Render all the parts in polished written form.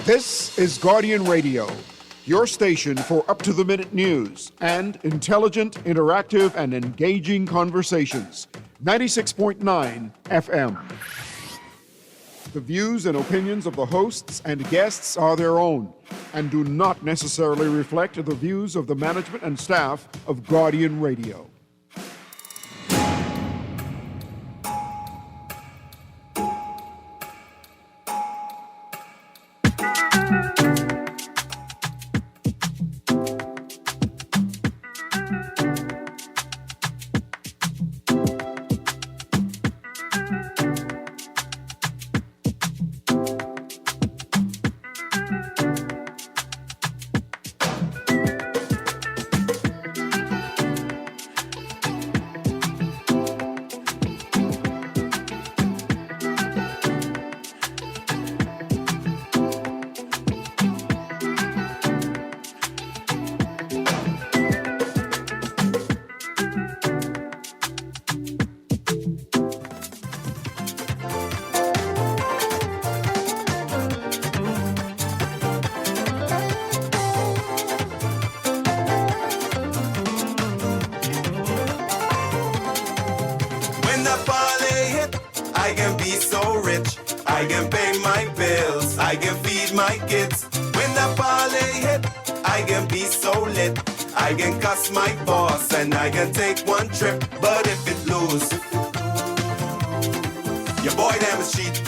This is Guardian Radio, your station for up-to-the-minute news and intelligent, interactive, and engaging conversations. 96.9 FM. The views and opinions of the hosts and guests are their own and do not necessarily reflect the views of the management and staff of Guardian Radio. My boss and I can take one trip, but if it lose, your boy damn is cheat.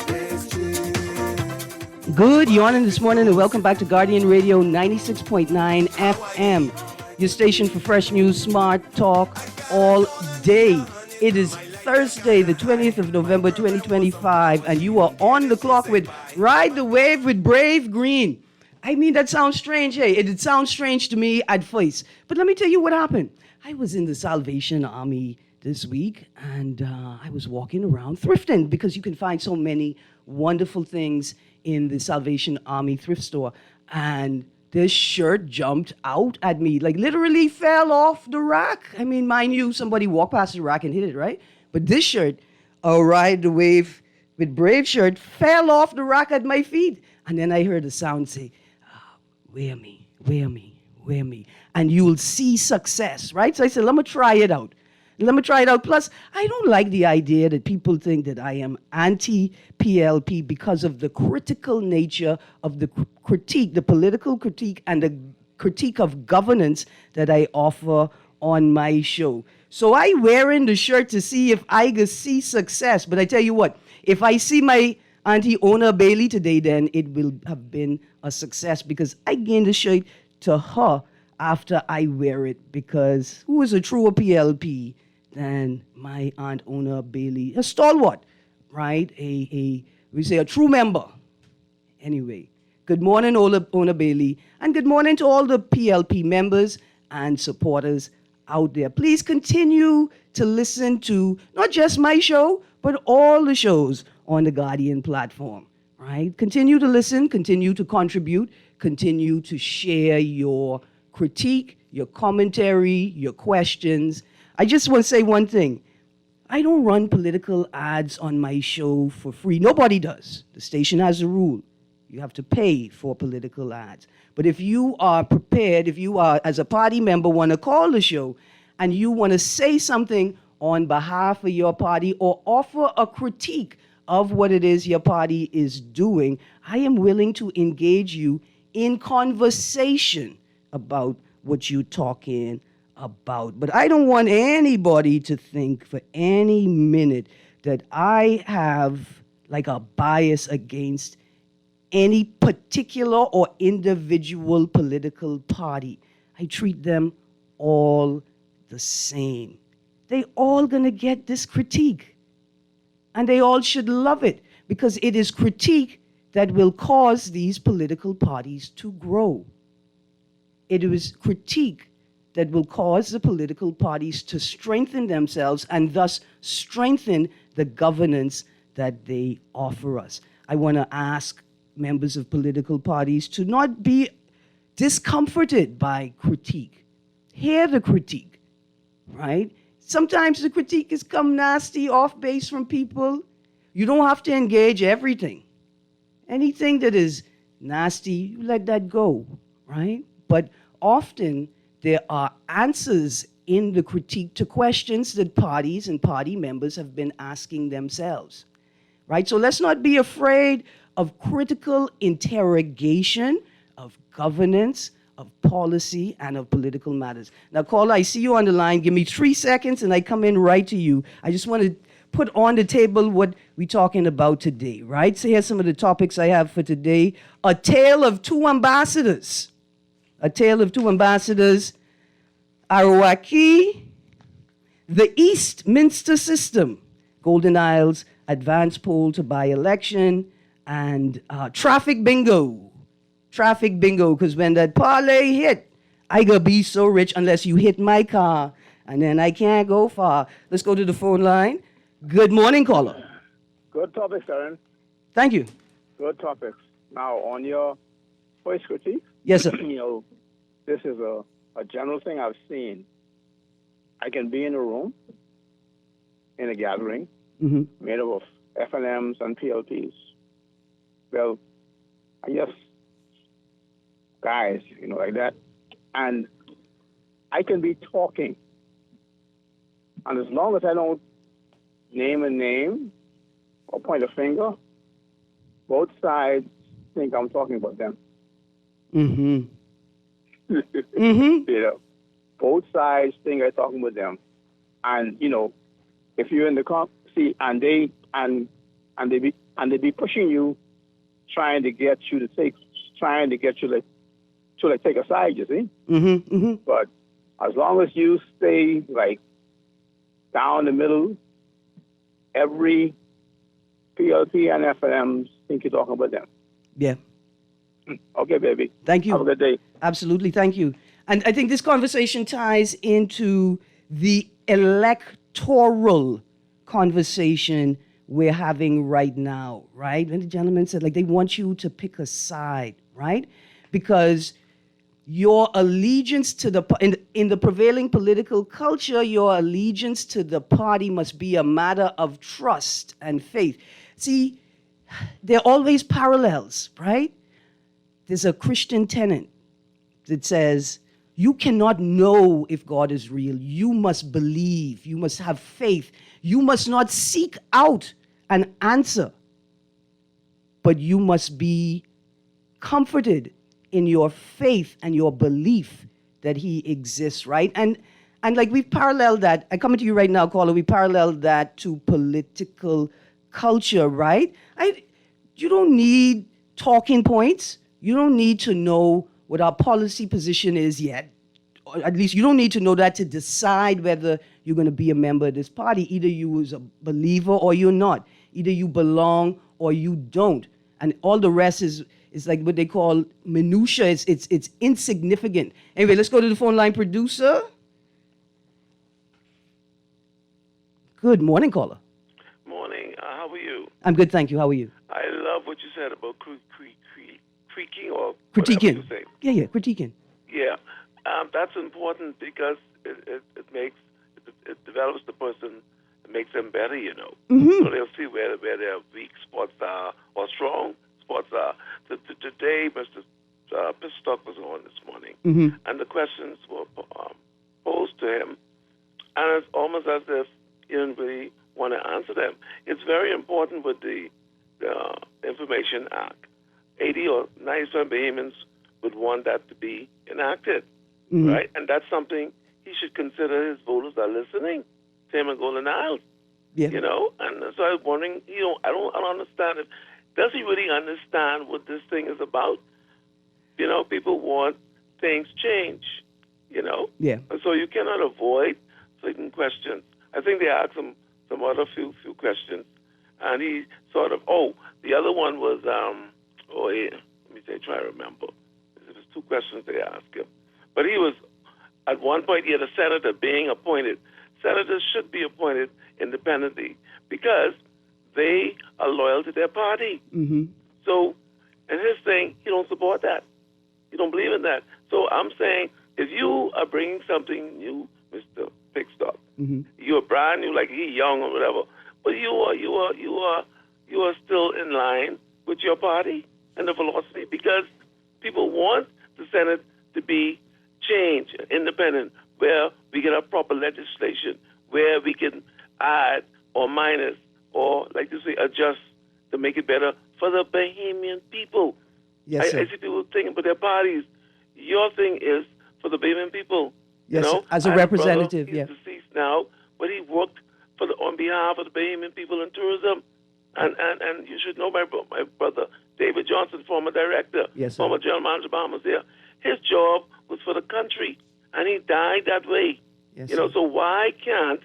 Good morning this morning and welcome back to Guardian Radio 96.9 FM, your station for fresh news, smart talk all day. It is Thursday, the 20th of November 2025, and you are on the clock with Ride the Wave with Brave Greene. I mean, that sounds strange, hey? It sounds strange to me at first. But let me tell you what happened. I was in the Salvation Army this week, and I was walking around thrifting because you can find so many wonderful things in the Salvation Army thrift store. And this shirt jumped out at me, like literally fell off the rack. I mean, mind you, somebody walked past the rack and hit it, right? But this shirt, a Ride the Wave with Brave shirt, fell off the rack at my feet. And then I heard a sound say, wear me, wear me, wear me, and you'll see success, right? So I said, let me try it out. Plus, I don't like the idea that people think that I am anti-PLP because of the critical nature of the critique, the political critique, and the critique of governance that I offer on my show. So I wearing the shirt to see if I can see success. But I tell you what, if I see my Auntie Ona Bailey today, then it will have been a success because I gave the shirt to her after I wear it, because who is a truer PLP than my Aunt Ona Bailey, a stalwart, right? We say a true member. Anyway, good morning, Ona Bailey, and good morning to all the PLP members and supporters out there. Please continue to listen to not just my show, but all the shows on the Guardian platform, right? Continue to listen, continue to contribute, continue to share your critique, your commentary, your questions. I just want to say one thing. I don't run political ads on my show for free. Nobody does. The station has a rule. You have to pay for political ads. But if you are prepared, if you are, as a party member, want to call the show and you want to say something on behalf of your party or offer a critique of what it is your party is doing, I am willing to engage you in conversation about what you're talking about. But I don't want anybody to think for any minute that I have like a bias against any particular or individual political party. I treat them all the same. They all gonna get this critique. And they all should love it, because it is critique that will cause these political parties to grow. It is critique that will cause the political parties to strengthen themselves and thus strengthen the governance that they offer us. I want to ask members of political parties to not be discomforted by critique. Hear the critique, right? Sometimes the critique has come nasty, off base from people. You don't have to engage everything. Anything that is nasty, you let that go, right? But often there are answers in the critique to questions that parties and party members have been asking themselves, right? So let's not be afraid of critical interrogation of governance, of policy, and of political matters. Now, caller, I see you on the line. Give me 3 seconds and I come in right to you. I just want to put on the table what we're talking about today, right? So here's some of the topics I have for today. A tale of two ambassadors. A tale of two ambassadors. Arawaki, the Eastminster system, Golden Isles, advance poll to by-election, and traffic bingo. Traffic bingo, because when that parlay hit, I gonna be so rich unless you hit my car, and then I can't go far. Let's go to the phone line. Good morning, caller. Good topics, Erin. Thank you. Good topics. Now, on your first critique, Yes, sir. This is a general thing I've seen. I can be in a room, in a gathering, made up of FNMs and PLPs. Well, I guess guys, like that. And I can be talking. And as long as I don't name a name or point a finger, both sides think I'm talking about them. Both sides think I'm talking about them. And, if you're in the and they be pushing you, trying to get you to take a side, you see? But as long as you stay down the middle, every PLP and FNMs think you're talking about them. Yeah. Okay, baby. Thank you. Have a good day. Absolutely. Thank you. And I think this conversation ties into the electoral conversation we're having right now, right? And the gentleman said, they want you to pick a side, right? Because your allegiance to in the prevailing political culture, your allegiance to the party must be a matter of trust and faith. See, there are always parallels, right? There's a Christian tenet that says, you cannot know if God is real. You must believe. You must have faith. You must not seek out an answer, but you must be comforted in your faith and your belief that he exists, right? And we've paralleled that. I come to you right now, caller. We paralleled that to political culture, right? You don't need talking points. You don't need to know what our policy position is yet. Or at least you don't need to know that to decide whether you're going to be a member of this party. Either you is a believer or you're not. Either you belong or you don't. And all the rest is like what they call minutia. It's insignificant. Anyway, let's go to the phone line. Producer. Good morning, caller. Morning. How are you? I'm good, thank you. How are you? I love what you said about creaking or critiquing. You say. Yeah, critiquing. Yeah, that's important because it develops the person, it makes them better, So they'll see where their weak spots are or strong spots are. Today, Mr. Pistock was on this morning, and the questions were posed to him, and it's almost as if he didn't really want to answer them. It's very important with the Information Act. 80 or 90% Bahamians would want that to be enacted, right? And that's something he should consider. His voters are listening to him in Golden Isles, And so I was wondering, I don't understand it. Does he really understand what this thing is about? People want things changed, Yeah. And so you cannot avoid certain questions. I think they asked him some other few questions, and he sort of, the other one was, try to remember. There was two questions they asked him. But he was, at one point, he had a senator being appointed. Senators should be appointed independently because they are loyal to their party. So, and his thing, he don't support that. He don't believe in that. So I'm saying, if you are bringing something new, Mr. Pickstock, you're brand new, like he young or whatever, but you are still in line with your party. and the philosophy, because people want the Senate to be changed, independent, where we get a proper legislation, where we can add or minus or, like you say, adjust to make it better for the Bahamian people. Yes, sir. I see people thinking about their parties. Your thing is for the Bahamian people. Yes, you know? sir. As a I have representative, brother, yeah. he's deceased now, but he worked on behalf of the Bahamian people in tourism. And you should know my brother, David Johnson, former director, Yes, sir. former general manager of Bahamas there. His job was for the country, and he died that way. Yes, you know, sir. so why can't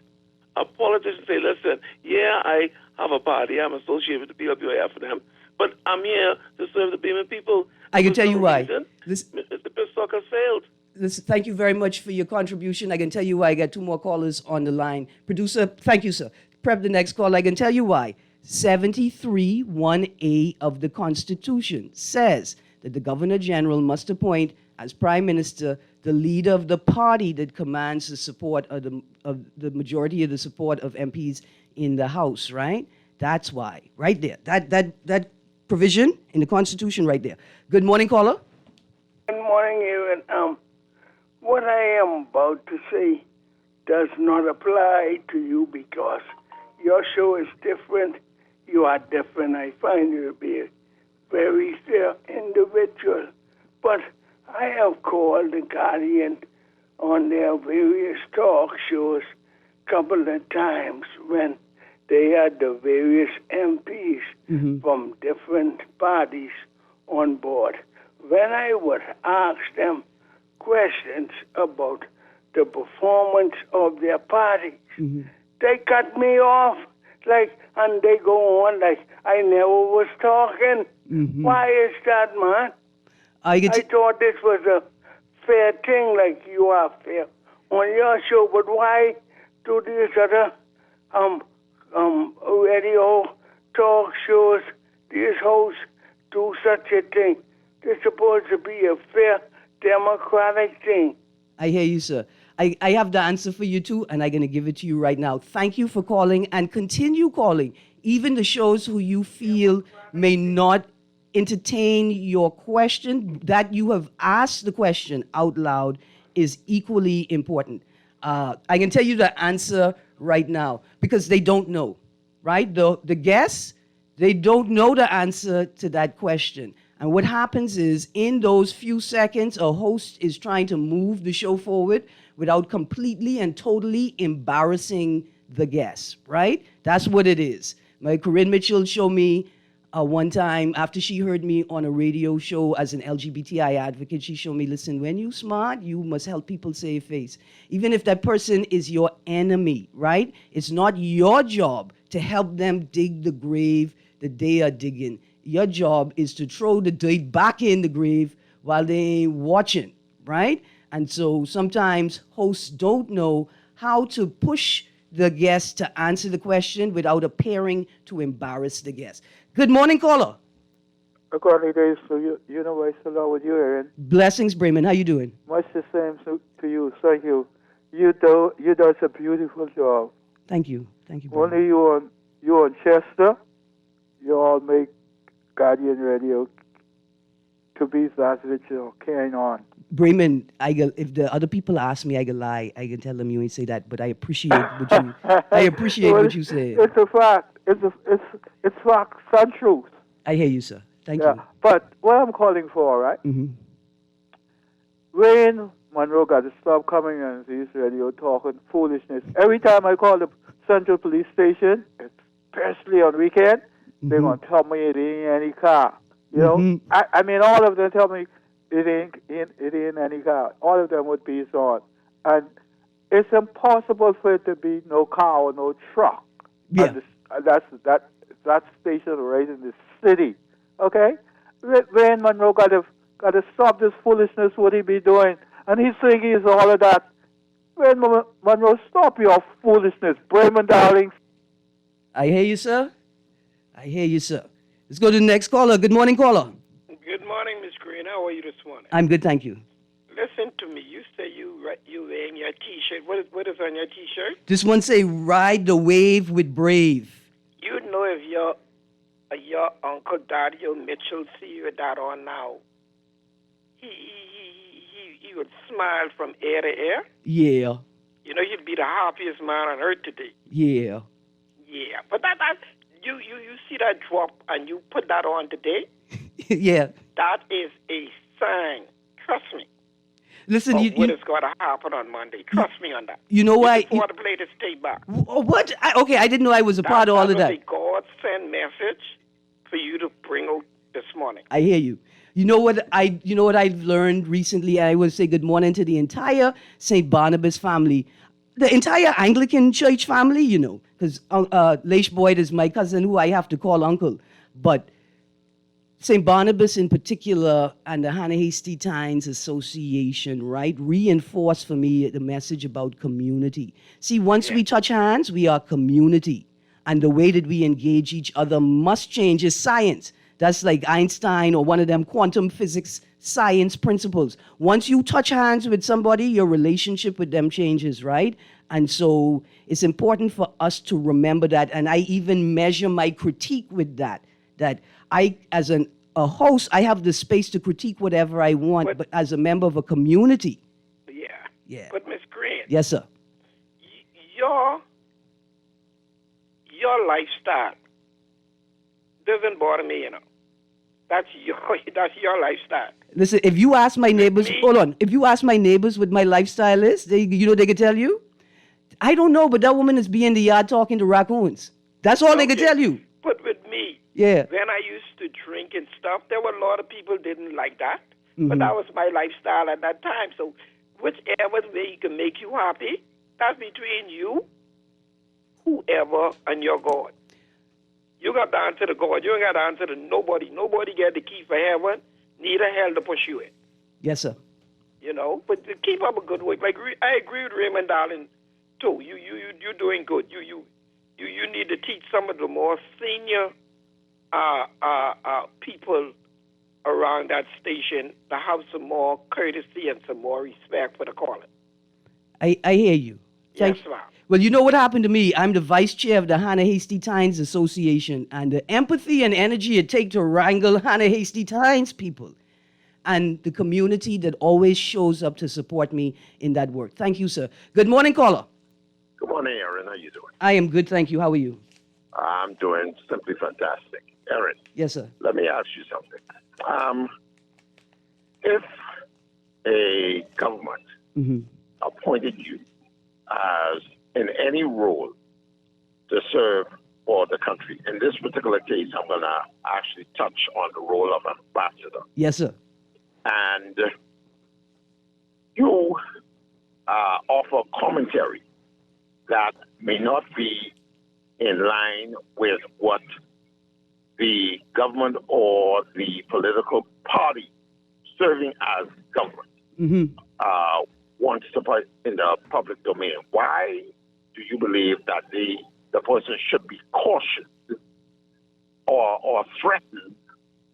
a politician say, listen, yeah, I have a party, I'm associated with the BWF and them, but I'm here to serve the Bahamian people. I can For tell you some why. reason, This- Mr. Pistock has failed. Listen, thank you very much for your contribution. I can tell you why. I got two more callers on the line. Producer, thank you, sir. Prep the next call. I can tell you why. 73(1)(a) of the Constitution says that the Governor General must appoint as Prime Minister the leader of the party that commands the support of the majority of the support of MPs in the House, right? That's why. Right there. That provision in the Constitution right there. Good morning, caller. Good morning, Erin. What I am about to say does not apply to you because your show is different. You are different. I find you to be a very fair individual. But I have called the Guardian on their various talk shows a couple of times when they had the various MPs from different parties on board. When I would ask them questions about the performance of their parties, they cut me off, and they go on like I never was talking. Why is that, man? I thought this was a fair thing, like you are fair on your show, but why do these other radio talk shows, these hosts do such a thing? It's supposed to be a fair, democratic thing. I hear you, sir. I have the answer for you, too, and I'm going to give it to you right now. Thank you for calling, and continue calling. Even the shows who you feel may not entertain your question, that you have asked the question out loud is equally important. I can tell you the answer right now because they don't know, right? The guests, they don't know the answer to that question. And what happens is, in those few seconds, a host is trying to move the show forward without completely and totally embarrassing the guests, right? That's what it is. My Corinne Mitchell showed me one time, after she heard me on a radio show as an LGBTI advocate, she showed me, listen, when you smart, you must help people save face. Even if that person is your enemy, right? It's not your job to help them dig the grave that they are digging. Your job is to throw the dirt back in the grave while they ain't watching, right? And so sometimes hosts don't know how to push the guest to answer the question without appearing to embarrass the guest. Good morning, caller. According days for you, you know I still love with you, Erin. Blessings, Bremen. How you doing? Much the same to you. Thank you. You do a beautiful job. Thank you. Thank you, Bremen. Only you on Chester, you all make Guardian Radio to be that which you're carrying on. Bremen, if the other people ask me, I can lie. I can tell them you ain't say that, but I appreciate what you. I appreciate what you say. It's a fact. It's fact. Some truth. I hear you, sir. Thank you. But what I'm calling for, right? Wayne Monroe got to stop coming on this radio talking foolishness. Every time I call the Central Police Station, especially on weekend, they're gonna tell me it ain't any car. You know, I mean, all of them tell me it ain't any car. All of them would be on, and it's impossible for it to be no car or no truck. Yeah, that station right in the city. Okay, Wayne Monroe got to stop this foolishness. What he be doing? And he's saying he's all of that. Wayne Monroe, stop your foolishness, Bremen, darling. I hear you, sir. I hear you, sir. Let's go to the next caller. Good morning, caller. Good morning, Miss Greene. How are you this morning? I'm good, thank you. Listen to me. You say you wearing your T-shirt. What is on your T-shirt? This one say, ride the wave with Brave. You know if your your uncle Dario Mitchell see you that on now, he would smile from ear to ear. Yeah. You know, he'd be the happiest man on earth today. Yeah. Yeah, but that you see that drop and you put that on today. Yeah. That is a sign. Trust me. Listen, what is going to happen on Monday? Trust me on that. You know why? Before to play this tape back. What? Okay, I didn't know I was a part of all of that. That was a God-sent message for you to bring out this morning. I hear you. You know what I've learned recently? I want to say good morning to the entire St. Barnabas family, the entire Anglican church family, you know, because Leish Boyd is my cousin who I have to call uncle. But St. Barnabas in particular and the Hannah Hasty Tynes Association, right, reinforced for me the message about community. See, once we touch hands, we are community. And the way that we engage each other must change. Is science. That's like Einstein or one of them quantum physics science principles. Once you touch hands with somebody, your relationship with them changes, right? And so it's important for us to remember that. And I even measure my critique with that. That I, as a host, I have the space to critique whatever I want, but as a member of a community. Yeah. But Miss Greene. Yes, sir. Your lifestyle doesn't bother me, you know. That's your lifestyle. Listen, if you ask my neighbors, hold on. If you ask my neighbors what my lifestyle is, they can tell you. I don't know, but that woman is in the yard talking to raccoons. That's all they can tell you. But with me, when I used to drink and stuff, there were a lot of people didn't like that. But that was my lifestyle at that time. So whichever way can make you happy, that's between you, whoever, and your God. You got to answer to God. You ain't got to answer to nobody. Nobody get the key for heaven, neither hell to push you in. Yes, sir. You know, but to keep up a good work. Like I agree with Raymond Darling too. You're doing good. You need to teach some of the more senior people around that station to have some more courtesy and some more respect for the calling. I hear you. Yes, ma'am. Well, you know what happened to me? I'm the vice chair of the Hannah Hasty Tynes Association, and the empathy and energy it takes to wrangle Hannah Hasty Tynes people and the community that always shows up to support me in that work. Thank you, sir. Good morning, caller. Good morning, Erin. How you doing? I am good, thank you. How are you? I'm doing simply fantastic. Erin. Yes, sir. Let me ask you something. If a government appointed you as in any role to serve for the country, in this particular case, I'm going to actually touch on the role of ambassador. Yes, sir. And you offer commentary that may not be in line with what the government or the political party serving as government wants to put in the public domain. Why do you believe that the person should be cautious or threatened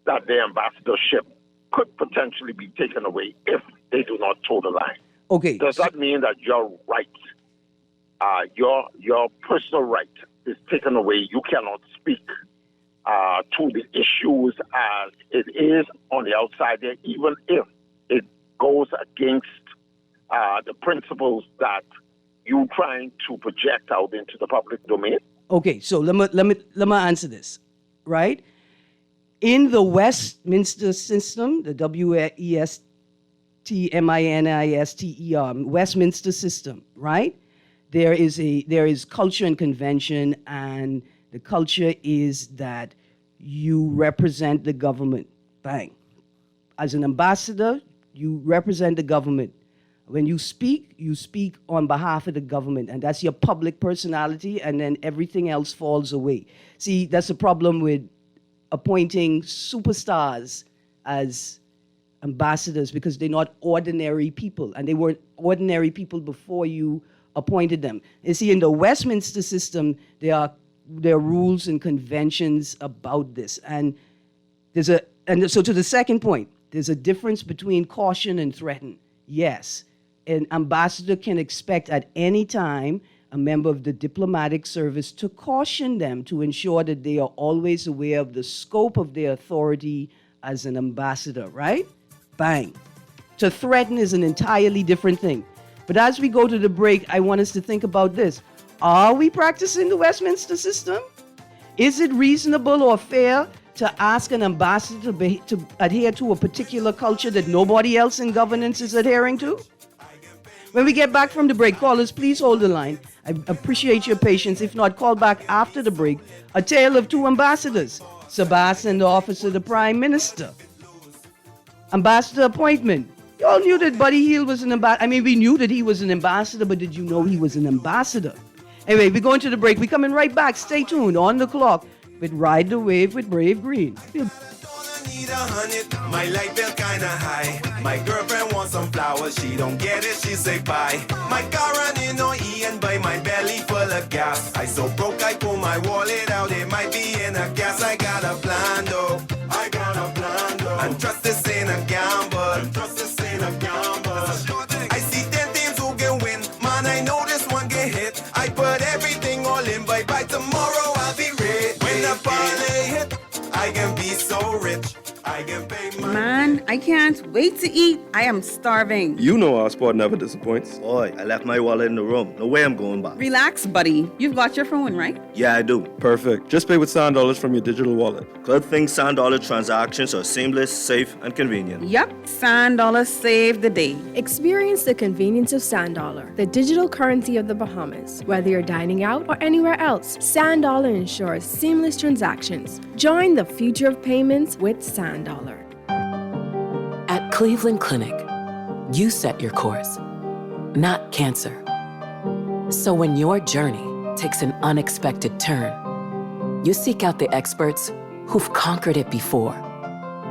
that their ambassadorship could potentially be taken away if they do not toe the line? Okay. Does that mean that your right, your personal right is taken away? You cannot speak to the issues as it is on the outside there, even if it goes against the principles that you're trying to project out into the public domain? Okay, so let me answer this, right? In the Westminster system, the WESTMINISTER, Westminster system, right? There is culture and convention, and the culture is that you represent the government. Bang. As an ambassador, you represent the government. When you speak on behalf of the government, and that's your public personality, and then everything else falls away. See, that's the problem with appointing superstars as ambassadors, because they're not ordinary people, and they weren't ordinary people before you appointed them. You see, in the Westminster system, there are rules and conventions about this, and so to the second point, there's a difference between caution and threaten. Yes, an ambassador can expect at any time a member of the diplomatic service, to caution them to ensure that they are always aware of the scope of their authority as an ambassador, right? Bang. To threaten is an entirely different thing. But as we go to the break, I want us to think about this. Are we practicing the Westminster system? Is it reasonable or fair to ask an ambassador to adhere to a particular culture that nobody else in governance is adhering to? When we get back from the break, callers, please hold the line. I appreciate your patience. If not, call back after the break. A tale of two ambassadors. Sebastian, the office of the Prime Minister. Ambassador appointment. You all knew that Buddy Hield was an ambassador. I mean, we knew that he was an ambassador, but did you know he was an ambassador? Anyway, we're going to the break. We're coming right back. Stay tuned on the clock with Ride the Wave with Brave Greene. Need 100, my light bill kinda high. My girlfriend wants some flowers, she don't get it, she say bye. My car running on E and by my belly full of gas. I so broke, I pull my wallet out, it might be in a gas. I got a plan though, I got a plan though. And trust this ain't a gamble, and trust this ain't a gamble. I see 10 teams who can win, man I know this one get hit. I put everything all in, by tomorrow I'll be rich. When the parlay hit, I can be so rich. I can pay my Man, I can't wait to eat. I am starving. You know our sport never disappoints. Boy, I left my wallet in the room. No way I'm going back. Relax, buddy. You've got your phone, right? Yeah, I do. Perfect. Just pay with $100 from your digital wallet. Good thing $100 transactions are seamless, safe, and convenient. Yep, $100 saved the day. Experience the convenience of Sand Dollar, the digital currency of the Bahamas. Whether you're dining out or anywhere else, Sand Dollar ensures seamless transactions. Join the future of payments with Sand Dollar. At Cleveland Clinic, you set your course, not cancer. So when your journey takes an unexpected turn, you seek out the experts who've conquered it before,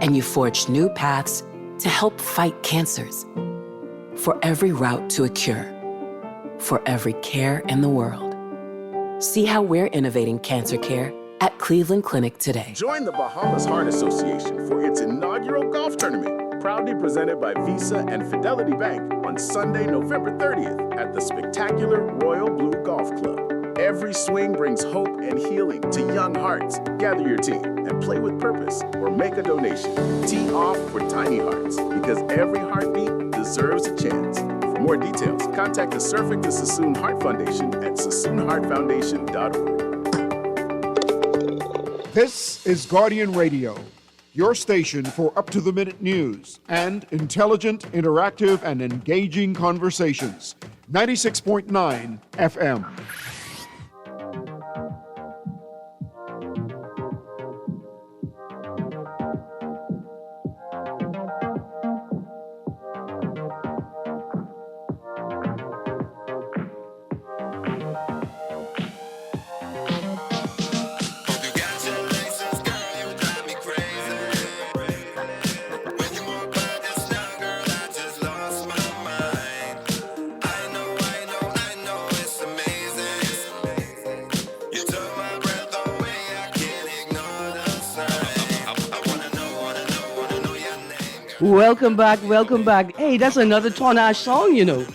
and you forge new paths to help fight cancers. For every route to a cure, for every care in the world. See how we're innovating cancer care at Cleveland Clinic today. Join the Bahamas Heart Association for its inaugural golf tournament, proudly presented by Visa and Fidelity Bank on Sunday, November 30th at the spectacular Royal Blue Golf Club. Every swing brings hope and healing to young hearts. Gather your team and play with purpose or make a donation. Tee off for tiny hearts, because every heartbeat deserves a chance. For more details, contact the Surfing to Sassoon Heart Foundation at sassoonheartfoundation.org. This is Guardian Radio, your station for up-to-the-minute news and intelligent, interactive, and engaging conversations. 96.9 FM. Welcome back, welcome back. Hey, that's another Tonash song, you know.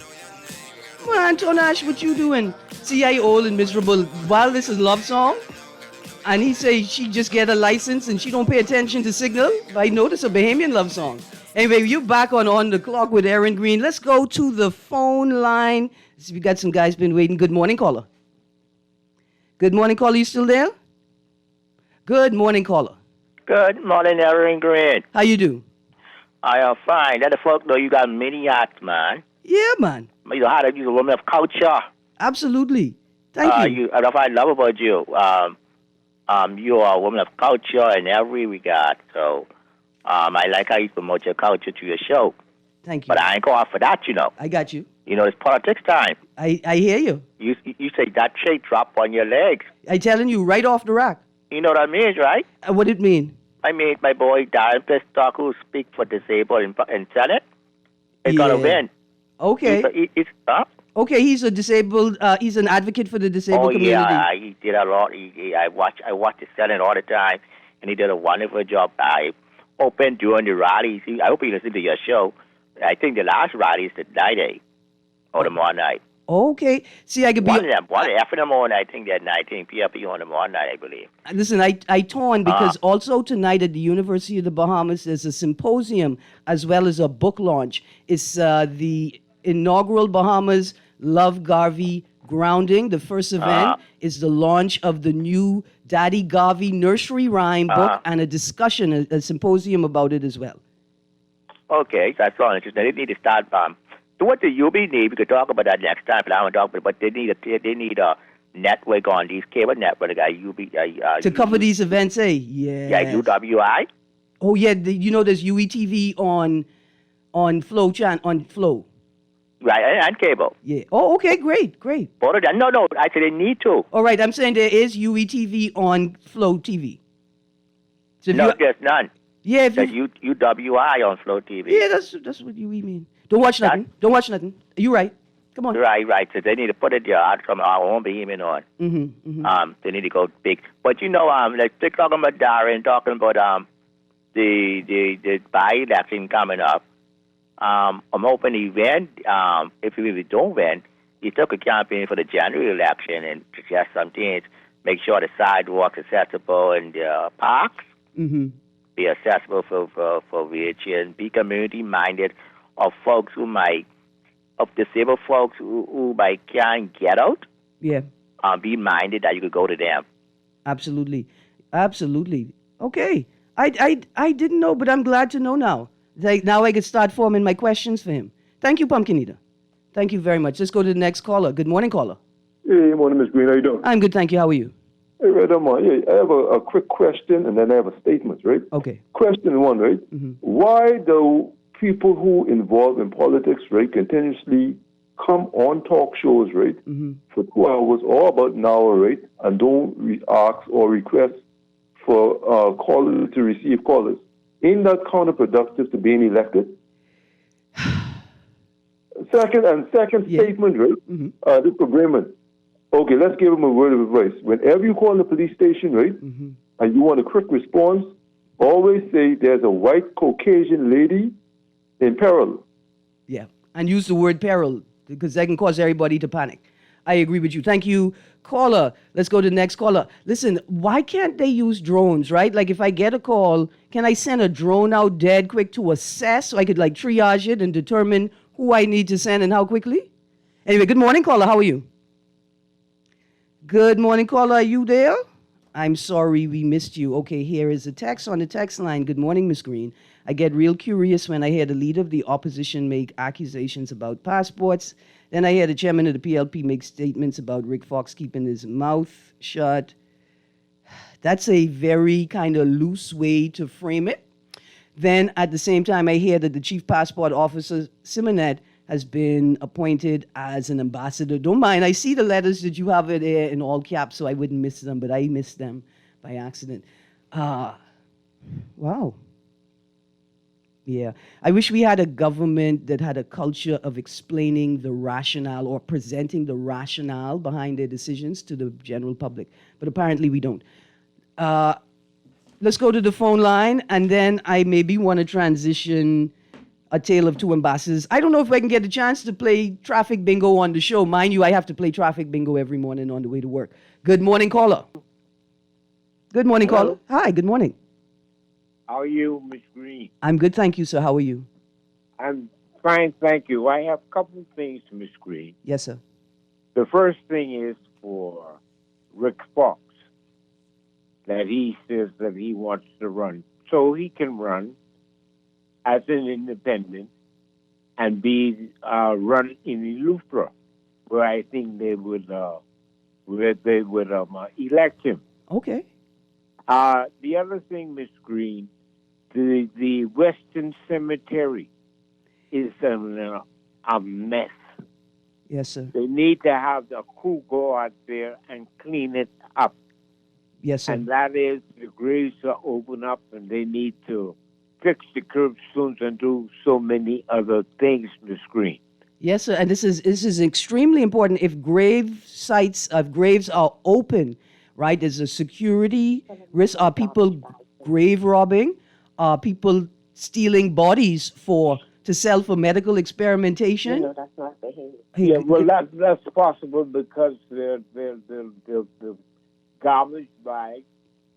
Come on, Tonash, what you doing? See, I old and miserable. While this is love song, and he say she just get a license and she don't pay attention to signal. I notice a Bahamian love song. Anyway, you're back on the clock with Erin Greene. Let's go to the phone line. See, we got some guys been waiting. Good morning, caller. Good morning, caller. You still there? Good morning, caller. Good morning, Erin Greene. How you do? I am fine. Let the folk know you got many hats, man. Yeah, man. You know how to use a woman of culture. Absolutely. Thank you. That's what I love about you. You are a woman of culture in every regard. So I like how you promote your culture to your show. Thank you. But I ain't going for that, you know. I got you. You know, it's politics time. I hear you. You say that shade drop on your legs. I telling you right off the rack. You know what I mean, right? What it mean? I mean, my boy Darren Pistock, who speaks for disabled in Senate, is going to win. Okay. Okay, he's a disabled. He's an advocate for the disabled community. Oh yeah, he did a lot. I watch the Senate all the time, and he did a wonderful job. I opened during the rallies. I hope you listen to your show. I think the last rally is the night or tomorrow night. Okay. See, I could be... One half in the morning, I think they're 19 PFP on the morning night, I believe. Listen, I torn because also tonight at the University of the Bahamas there's a symposium as well as a book launch. It's the inaugural Bahamas Love Garvey Grounding. The first event is the launch of the new Daddy Garvey nursery rhyme book and a discussion, a symposium about it as well. Okay, so that's all interesting. They need to start. So what the UB need? We could talk about that next time, but I won't talk about it. But they need a network on these cable networks. To cover these events, eh? Yeah. Yeah, UWI. Oh yeah, there's UETV on Flow on Flow. Right, and cable. Yeah. Oh, okay, great. Both of them. No, I said they need to. All right, I'm saying there is UETV on Flow TV. So no, there's none. Yeah, if there's UWI on Flow TV. Yeah, that's what you mean. Don't watch nothing. Don't watch nothing. You're right. Come on. Right. So they need to put it there. I won't be even on. They need to go big. But they're talking about Darren, talking about the by-election coming up. I'm hoping he win. If he don't win, he took a campaign for the January election and suggest some things. Make sure the sidewalks accessible and the parks be accessible for wheelchairs. Be community-minded of folks of disabled folks who can't get out. Yeah. Be minded that you could go to them. Absolutely. Okay. I didn't know, but I'm glad to know now. Now I can start forming my questions for him. Thank you, Pumpkin Eater. Thank you very much. Let's go to the next caller. Good morning, caller. Hey, morning, Ms. Greene. How you doing? I'm good, thank you. How are you? Hey, right on. I have a quick question, and then I have a statement, right? Okay. Question one, right? Why do people who involved in politics, right, continuously come on talk shows, right, for 2 hours or about an hour, right, and don't ask or request for callers to receive callers? Ain't that counterproductive to being elected? Second statement, right? This agreement. Okay, let's give him a word of advice. Whenever you call the police station, right, and you want a quick response, always say there's a white Caucasian lady in peril. Yeah, and use the word peril because that can cause everybody to panic. I agree with you. Thank you, caller. Let's go to the next caller. Listen, why can't they use drones, right? Like if I get a call, can I send a drone out dead quick to assess so I could triage it and determine who I need to send and how quickly? Anyway, good morning, caller. How are you? Good morning, caller. Are you there? I'm sorry we missed you. Okay, here is a text on the text line. Good morning, Ms. Greene. I get real curious when I hear the leader of the opposition make accusations about passports. Then I hear the chairman of the PLP make statements about Rick Fox keeping his mouth shut. That's a very kind of loose way to frame it. Then at the same time, I hear that the chief passport officer, Simonet, has been appointed as an ambassador. Don't mind, I see the letters that you have there in all caps, so I wouldn't miss them, but I missed them by accident. Wow. Yeah. I wish we had a government that had a culture of explaining the rationale or presenting the rationale behind their decisions to the general public. But apparently we don't. Let's go to the phone line, and then I maybe want to transition A Tale of Two Ambassadors. I don't know if I can get a chance to play traffic bingo on the show. Mind you, I have to play traffic bingo every morning on the way to work. Good morning, caller. Good morning, caller. Hi, good morning. How are you, Ms. Greene? I'm good, thank you, sir. How are you? I'm fine, thank you. I have a couple of things, Ms. Greene. Yes, sir. The first thing is for Rick Fox, that he says that he wants to run. So he can run as an independent and be run in Eleuthera, where I think they would elect him. Okay. The other thing, Ms. Greene, the Western Cemetery is a mess. Yes, sir. They need to have the crew go out there and clean it up. Yes, sir. And that is, the graves are open up, and they need to fix the curbstones and do so many other things, Ms. Greene. Yes, sir. And this is extremely important. If grave sites of graves are open, right? There's a security risk. Are people grave robbing? Are people stealing bodies to sell for medical experimentation? No, that's not behavior. Yeah, well, that's possible because they're garbage bags,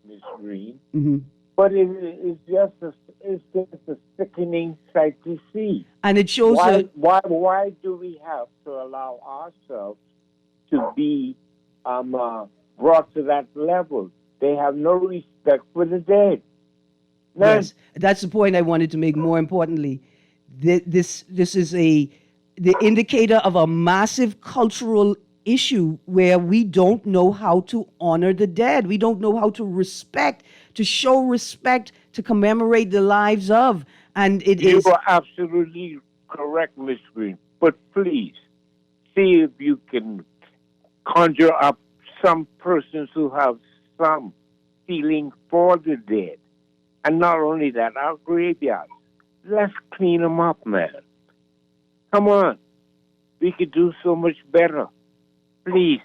Miss Greene. Mm-hmm. But it's just a sickening sight to see. And it shows why do we have to allow ourselves to be brought to that level? They have no respect for the dead. None. Yes, that's the point I wanted to make. More importantly, this is the indicator of a massive cultural issue where we don't know how to honor the dead. We don't know how to show respect, to commemorate the lives of. And you are absolutely correct, Miss Greene. But please, see if you can conjure up some persons who have some feeling for the dead. And not only that, our graveyards. Let's clean them up, man. Come on. We could do so much better. Please.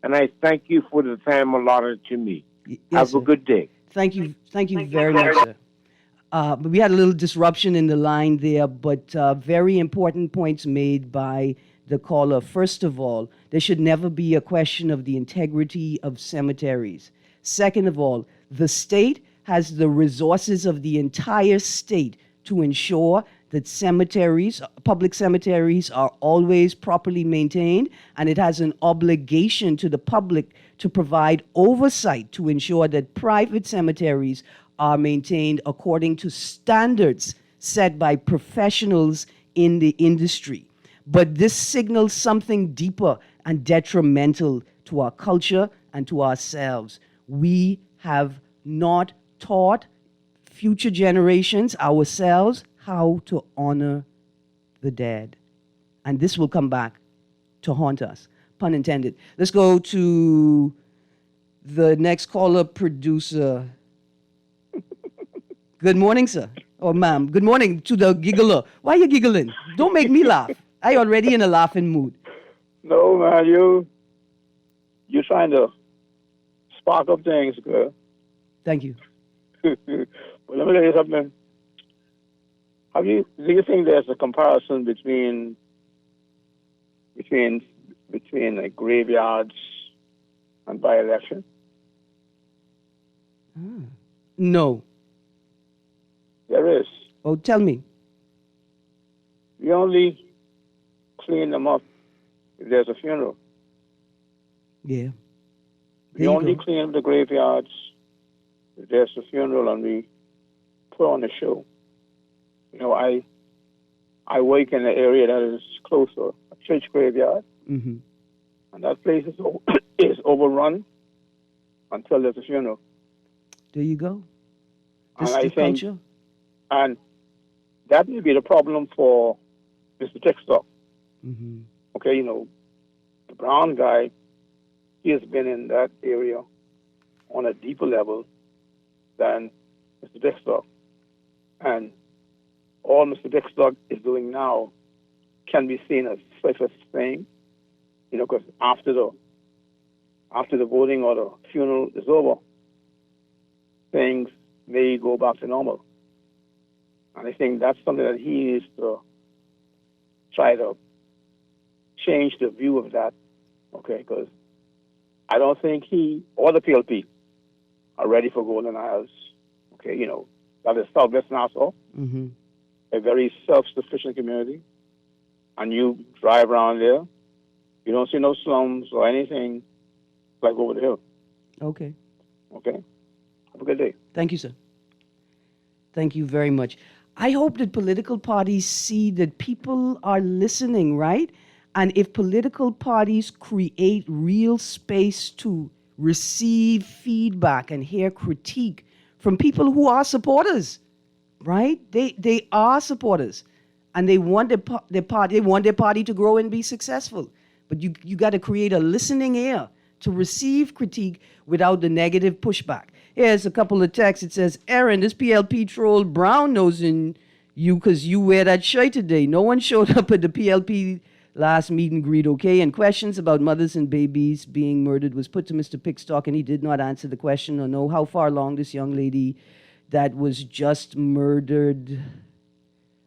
And I thank you for the time allotted to me. Yes, have a good day. Thank you very much, sir. But we had a little disruption in the line there, but very important points made by the caller. First of all, there should never be a question of the integrity of cemeteries. Second of all, the state has the resources of the entire state to ensure that cemeteries, public cemeteries, are always properly maintained, and it has an obligation to the public to provide oversight to ensure that private cemeteries are maintained according to standards set by professionals in the industry. But this signals something deeper and detrimental to our culture and to ourselves. We have not taught future generations, ourselves, how to honor the dead. And this will come back to haunt us, pun intended. Let's go to the next caller, producer. Good morning, sir. Or ma'am. Good morning to the giggler. Why are you giggling? Don't make me laugh. I already in a laughing mood. No, man, you're trying to spark up things, girl. Thank you. But let me tell you something. Do you think there's a comparison between like graveyards and by-election? No. There is. Oh, tell me. You only clean them up if there's a funeral. Yeah. We only clean up the graveyards if there's a funeral and we put on a show. You know, I work in an area that is close to a church graveyard, and that place is overrun until there's a funeral. There you go. This and is the culture. And that may be the problem for Mr. Textor. Okay, you know, the brown guy, he has been in that area on a deeper level than Mr. Dexter. And all Mr. Dexter is doing now can be seen as surface thing, you know, because after the voting or the funeral is over, things may go back to normal. And I think that's something that he needs to try to change the view of that, okay, because I don't think he or the PLP are ready for Golden Isles. Okay, you know, that is Southwest Nassau, a very self-sufficient community. And you drive around there, you don't see no slums or anything like over the hill. Okay. Okay? Have a good day. Thank you, sir. Thank you very much. I hope that political parties see that people are listening, right? And if political parties create real space to receive feedback and hear critique from people who are supporters, right? They are supporters, and they want their party to grow and be successful. But you got to create a listening ear to receive critique without the negative pushback. Here's a couple of texts. It says, Erin, this PLP troll brown nosing you because you wear that shirt today. No one showed up at the PLP last meet and greet, okay? And questions about mothers and babies being murdered was put to Mr. Pickstock, and he did not answer the question or know how far along this young lady that was just murdered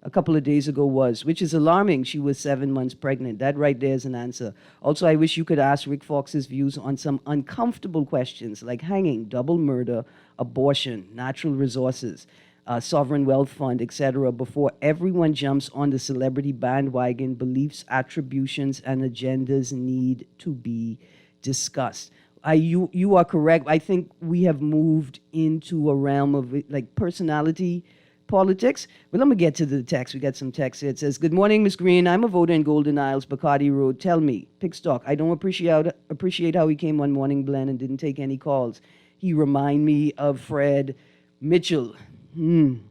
a couple of days ago was, which is alarming. She was 7 months pregnant. That right there is an answer. Also, I wish you could ask Rick Fox's views on some uncomfortable questions like hanging, double murder, abortion, natural resources, sovereign wealth fund, etc., before everyone jumps on the celebrity bandwagon. Beliefs, attributions, and agendas need to be discussed. You are correct. I think we have moved into a realm of like personality politics. But let me get to the text. We got some text here. It says, "Good morning, Miss Greene. I'm a voter in Golden Isles, Bacardi Road. Tell me, Pickstock, I don't appreciate how he came on Morning Blend and didn't take any calls. He remind me of Fred Mitchell." You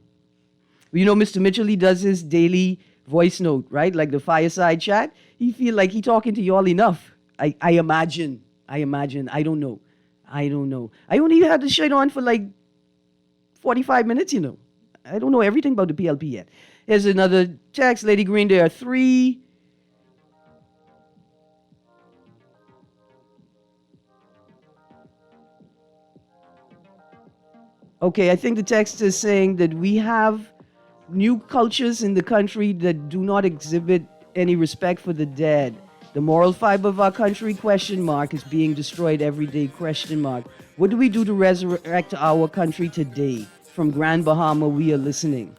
know, Mr. Mitchell, he does his daily voice note, right? Like the fireside chat. He feel like he talking to y'all enough. I imagine. I don't know. I only had the shit on for like 45 minutes, you know. I don't know everything about the PLP yet. Here's another text, Lady Greene. There are 3. Okay, I think the text is saying that we have new cultures in the country that do not exhibit any respect for the dead. The moral fiber of our country, is being destroyed every day, What do we do to resurrect our country today? From Grand Bahama, we are listening.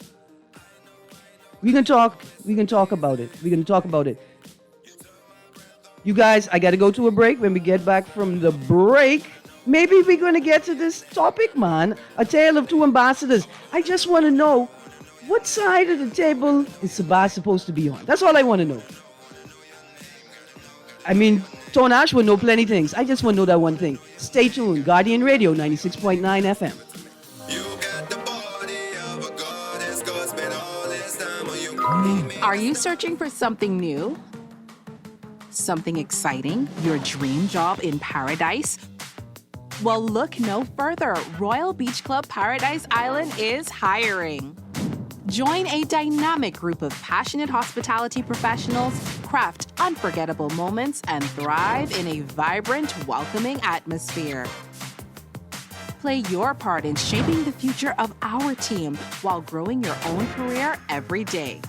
We can talk about it. You guys, I got to go to a break. When we get back from the break, maybe we're going to get to this topic, man. A tale of two ambassadors. I just want to know, what side of the table is Sabah supposed to be on? That's all I want to know. I mean, Tone Ash will know plenty things. I just want to know that one thing. Stay tuned. Guardian Radio, 96.9 FM. Are you searching for something new? Something exciting? Your dream job in paradise? Well, look no further. Royal Beach Club Paradise Island is hiring. Join a dynamic group of passionate hospitality professionals, craft unforgettable moments, and thrive in a vibrant, welcoming atmosphere. Play your part in shaping the future of our team while growing your own career every day.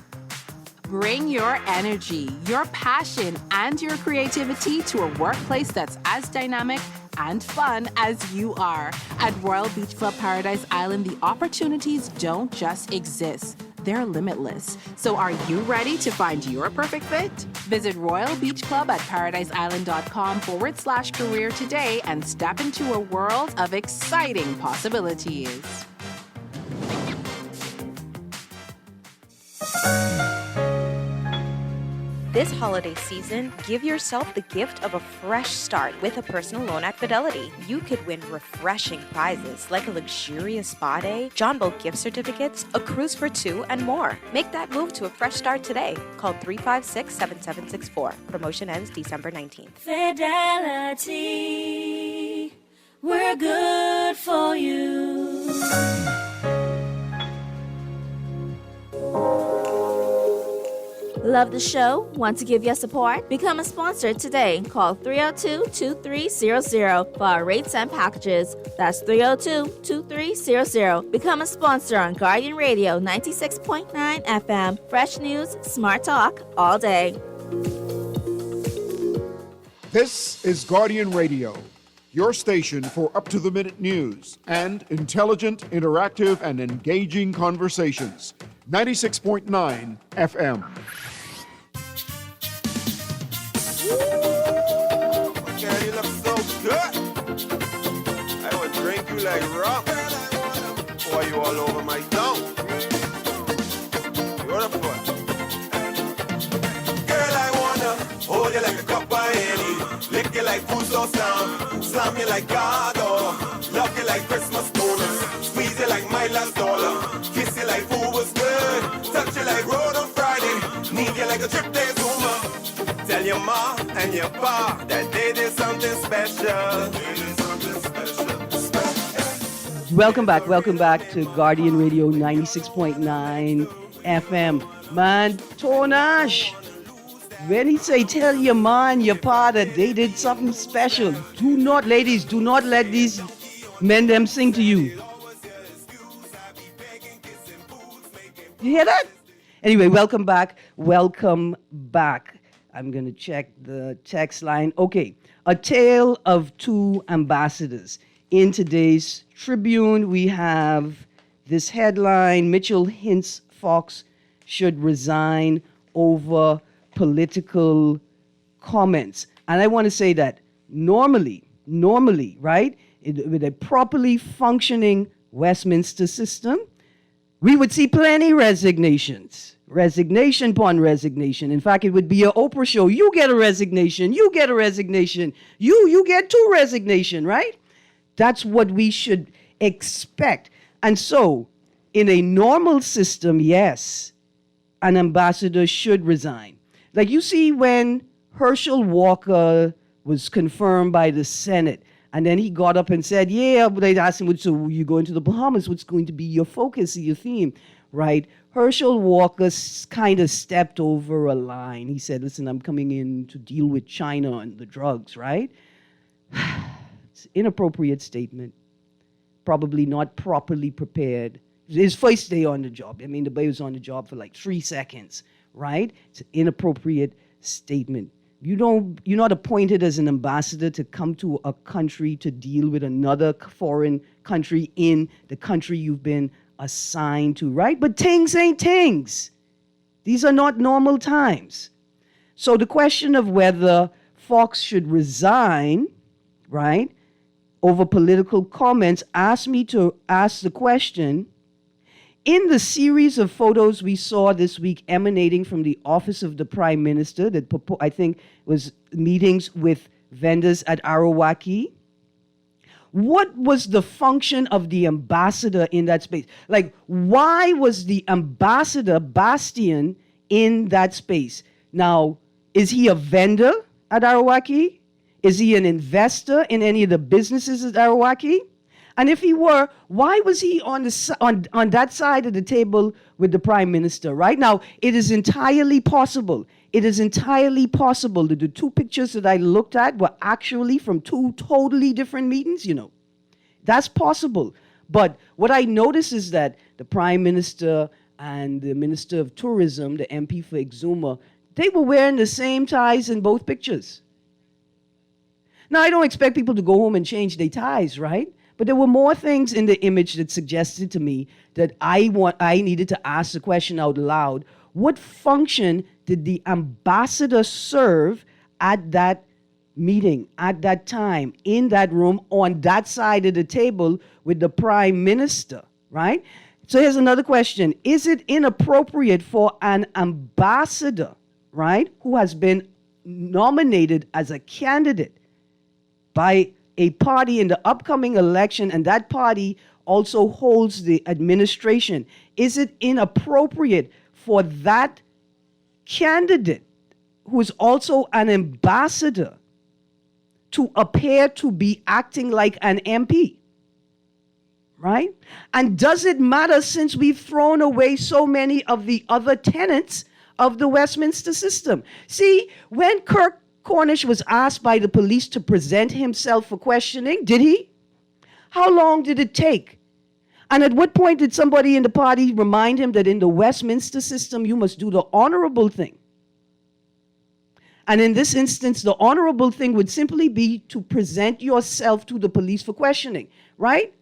Bring your energy, your passion, and your creativity to a workplace that's as dynamic and fun as you are. At Royal Beach Club Paradise Island, the opportunities don't just exist. They're limitless. So are you ready to find your perfect fit? Visit Royal Beach Club at paradiseisland.com/career today and step into a world of exciting possibilities. This holiday season, give yourself the gift of a fresh start with a personal loan at Fidelity. You could win refreshing prizes like a luxurious spa day, John Boat gift certificates, a cruise for 2, and more. Make that move to a fresh start today. Call 356-7764. Promotion ends December 19th. Fidelity, we're good for you. Love the show? Want to give your support? Become a sponsor today. Call 302-2300 for our rates and packages. That's 302-2300. Become a sponsor on Guardian Radio 96.9 FM. Fresh news, smart talk, all day. This is Guardian Radio, your station for up-to-the-minute news and intelligent, interactive, and engaging conversations. 96.9 FM. Okay, you look so good. I would drink you like rum. Pour you all over my tongue. Beautiful. Girl, I wanna hold you like a cup of Henny. Lick you like food so slam. Slam you like cargo. Love you like Christmas bonus. Squeeze you like my last dollar. Kiss you like food was good. Touch you like road on Friday. Need you like a trip day Zuma. Tell your ma and your pa that they did something special. Welcome back to Guardian Radio 96.9 FM. Man, Tonash, when he say tell your ma and your pa that they did something special, do not let these men them sing to you. You hear that? Anyway, welcome back. Welcome back. I'm going to check the text line. Okay, a tale of two ambassadors. In today's Tribune, we have this headline, Mitchell hints Fox should resign over political comments. And I want to say that normally, right, with a properly functioning Westminster system, we would see plenty resignations. Resignation upon resignation. In fact, it would be an Oprah show. You get a resignation. You get a resignation. You get two resignation, right? That's what we should expect. And so, in a normal system, yes, an ambassador should resign. Like you see when Herschel Walker was confirmed by the Senate, and then he got up and said, yeah, but they asked him, so you going to the Bahamas, what's going to be your focus, your theme, right? Herschel Walker kind of stepped over a line. He said, listen, I'm coming in to deal with China and the drugs, right? It's an inappropriate statement, probably not properly prepared. His first day on the job. I mean, the boy was on the job for like 3 seconds, right? It's an inappropriate statement. You're not appointed as an ambassador to come to a country to deal with another foreign country in the country you've been assigned to, right? But things ain't things. These are not normal times. So the question of whether Fox should resign, right, over political comments asked me to ask the question, in the series of photos we saw this week emanating from the office of the Prime Minister, that I think was meetings with vendors at Arawaki, what was the function of the ambassador in that space? Like, why was the ambassador Bastian in that space? Now, is he a vendor at Arawaki? Is he an investor in any of the businesses at Arawaki? And if he were, why was he on that side of the table with the Prime Minister? Right now, it is entirely possible. It is entirely possible that the two pictures that I looked at were actually from two totally different meetings, you know. That's possible. But what I noticed is that the Prime Minister and the Minister of Tourism, the MP for Exuma, they were wearing the same ties in both pictures. Now, I don't expect people to go home and change their ties, right? But there were more things in the image that suggested to me that I needed to ask the question out loud. What function did the ambassador serve at that meeting, at that time, in that room, on that side of the table with the Prime Minister, right? So here's another question. Is it inappropriate for an ambassador, right, who has been nominated as a candidate by a party in the upcoming election, and that party also holds the administration, is it inappropriate for that candidate, who is also an ambassador, to appear to be acting like an MP? Right? And does it matter, since we've thrown away so many of the other tenets of the Westminster system? See, when Kirk Cornish was asked by the police to present himself for questioning, did he? How long did it take? And at what point did somebody in the party remind him that in the Westminster system, you must do the honorable thing? And in this instance, the honorable thing would simply be to present yourself to the police for questioning, right?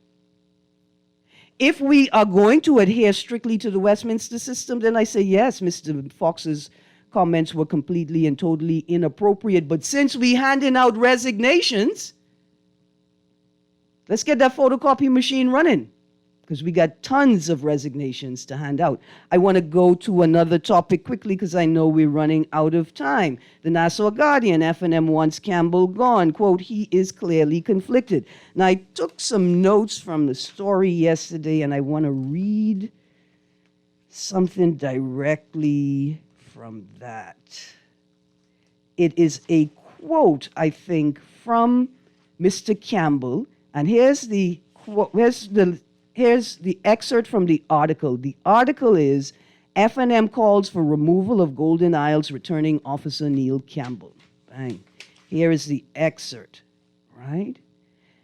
If we are going to adhere strictly to the Westminster system, then I say, yes, Mr. Fox's comments were completely and totally inappropriate. But since we handing out resignations, let's get that photocopy machine running, because we got tons of resignations to hand out. I want to go to another topic quickly because I know we're running out of time. The Nassau Guardian, F&M wants Campbell gone. Quote, he is clearly conflicted. Now, I took some notes from the story yesterday, and I want to read something directly from that. It is a quote, I think, from Mr. Campbell, and here's the excerpt from the article. The article is, F&M calls for removal of Golden Isles returning officer Neil Campbell. Bang. Here is the excerpt, right?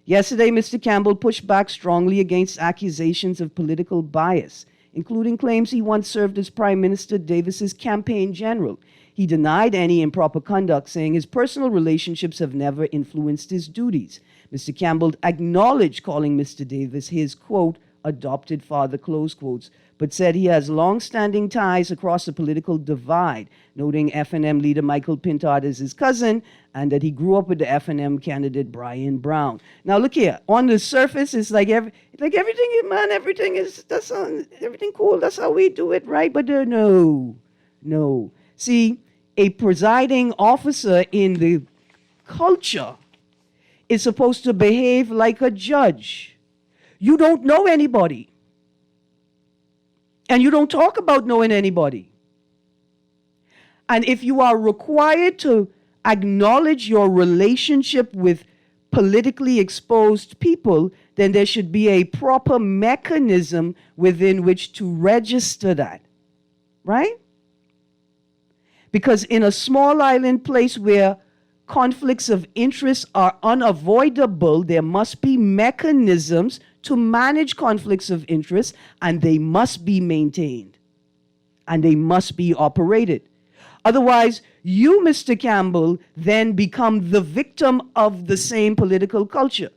Yesterday, Mr. Campbell pushed back strongly against accusations of political bias including claims he once served as Prime Minister Davis's campaign general. He denied any improper conduct, saying his personal relationships have never influenced his duties. Mr. Campbell acknowledged calling Mr. Davis his, quote, adopted father, close quotes, but said he has long-standing ties across the political divide, noting FNM leader Michael Pintard as his cousin and that he grew up with the FNM candidate Brian Brown. Now look here, on the surface, it's like everything, man, everything cool. That's how we do it, right? But no. See, a presiding officer in the culture is supposed to behave like a judge. You don't know anybody. And you don't talk about knowing anybody. And if you are required to acknowledge your relationship with politically exposed people, then there should be a proper mechanism within which to register that. Right? Because in a small island place where conflicts of interest are unavoidable, there must be mechanisms to manage conflicts of interest, and they must be maintained, and they must be operated. Otherwise, you, Mr. Campbell, then become the victim of the same political culture.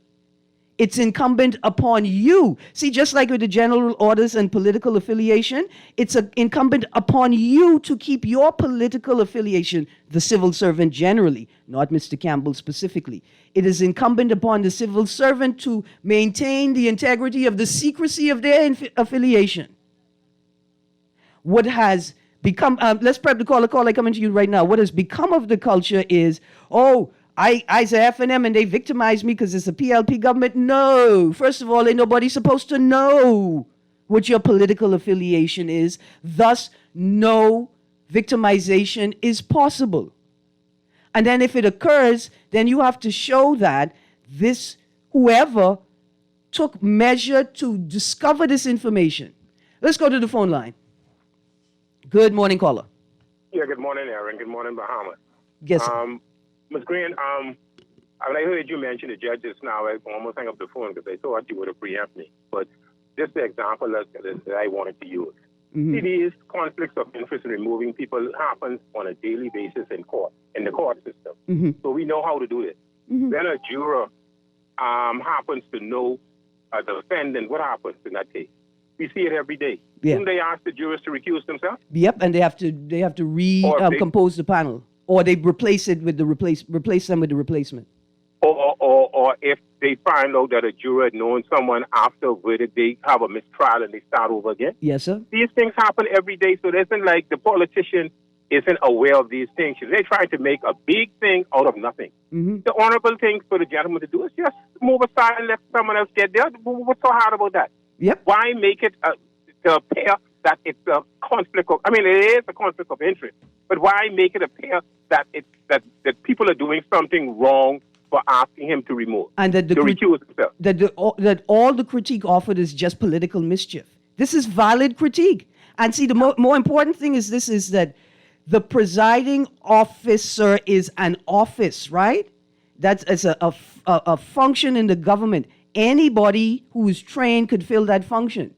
It's incumbent upon you. See, just like with the general orders and political affiliation, it's incumbent upon you to keep your political affiliation, the civil servant generally, not Mr. Campbell specifically. It is incumbent upon the civil servant to maintain the integrity of the secrecy of their affiliation. What has become, let's prep the caller coming to you right now. What has become of the culture is, I's a FNM and they victimize me because it's a PLP government. No. First of all, ain't nobody supposed to know what your political affiliation is. Thus, no victimization is possible. And then if it occurs, then you have to show that whoever took measure to discover this information. Let's go to the phone line. Good morning, caller. Yeah, good morning, Erin. Good morning, Bahamas. Yes, sir. Ms. Greene, I heard you mention the judges now. I almost hang up the phone because they thought you would have preempted me. But just the example that I wanted to use. See, these conflicts of interest in removing people happens on a daily basis in court, in the court system. So we know how to do it. Then a juror happens to know the defendant, what happens in that case? We see it every day. Yeah. Don't they ask the jurors to recuse themselves? Yep, and they have to recompose the panel. Or they replace them with the replacement. Or if they find out that a juror had known someone after a verdict, they have a mistrial and they start over again. Yes, sir. These things happen every day, so it isn't like the politician isn't aware of these things. They're trying to make a big thing out of nothing. The honorable thing for the gentleman to do is just move aside and let someone else get there. What's so hard about that? Yep. Why make it to appear that it's a conflict of, it is a conflict of interest, but why make it appear that that people are doing something wrong for asking him to remove, and that recuse himself? That all the critique offered is just political mischief. This is valid critique. And see, the more important thing is that the presiding officer is an office, right? That's a function in the government. Anybody who is trained could fill that function.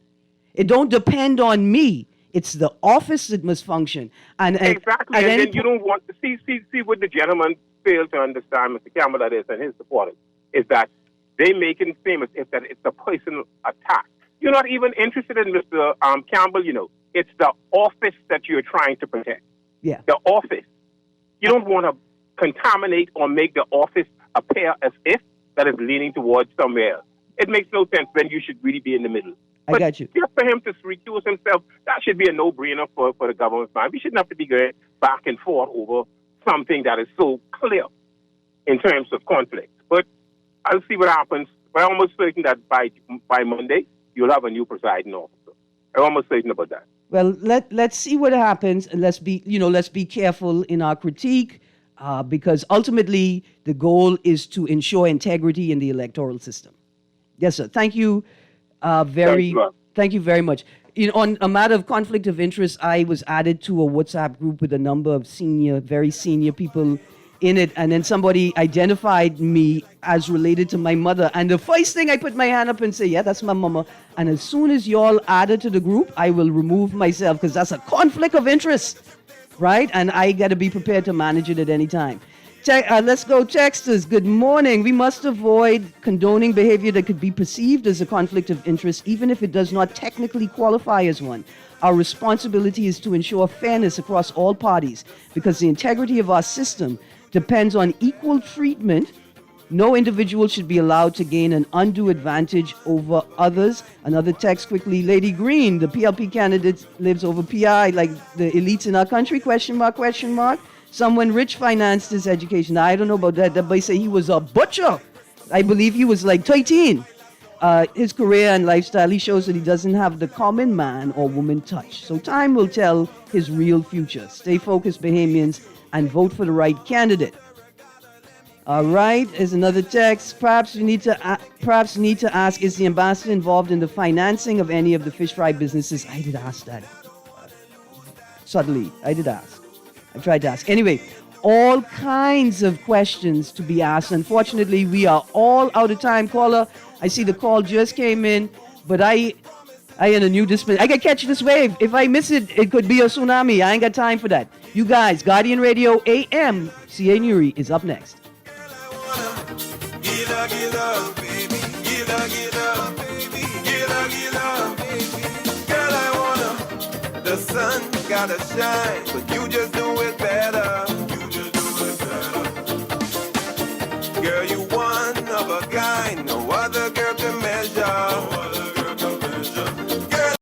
It don't depend on me. It's the office that must function. Exactly. And then you don't want to see what the gentleman failed to understand, Mr. Campbell, that is, and his supporters, is that they make it seem as if that it's a personal attack. You're not even interested in Mr. Campbell, It's the office that you're trying to protect. Yeah. The office. You don't want to contaminate or make the office appear as if that is leaning towards somewhere else. It makes no sense when you should really be in the middle. I got you. Just for him to recuse himself, that should be a no-brainer for the government's mind. We shouldn't have to be going back and forth over something that is so clear in terms of conflict. But I'll see what happens. But I'm almost certain that by Monday, you'll have a new presiding officer. I'm almost certain about that. Well, let's see what happens, and let's be careful in our critique, because ultimately the goal is to ensure integrity in the electoral system. Yes, sir. Thank you. Thank you very much. On a matter of conflict of interest, I was added to a WhatsApp group with a number of very senior people in it, and then somebody identified me as related to my mother. And the first thing I put my hand up and say, yeah, that's my mama. And as soon as y'all added to the group, I will remove myself because that's a conflict of interest, right? And I got to be prepared to manage it at any time. Let's go, texters. Good morning. We must avoid condoning behavior that could be perceived as a conflict of interest, even if it does not technically qualify as one. Our responsibility is to ensure fairness across all parties because the integrity of our system depends on equal treatment. No individual should be allowed to gain an undue advantage over others. Another text quickly. Lady Greene, the PLP candidate lives over PI like the elites in our country? Question mark, question mark. Someone rich financed his education. I don't know about that. That boy say he was a butcher. I believe he was like 13. His career and lifestyle, he shows that he doesn't have the common man or woman touch. So time will tell his real future. Stay focused, Bahamians, and vote for the right candidate. All right, here's another text. Perhaps you need to ask, is the ambassador involved in the financing of any of the fish fry businesses? I did ask that. Subtly, I did ask. I tried to ask. Anyway, all kinds of questions to be asked. Unfortunately, we are all out of time. Caller, I see the call just came in, but I in a new display. I can catch this wave. If I miss it, it could be a tsunami. I ain't got time for that. You guys, Guardian Radio AM, CA Nuri is up next. The sun gotta shine, but you just do it better. Girl, you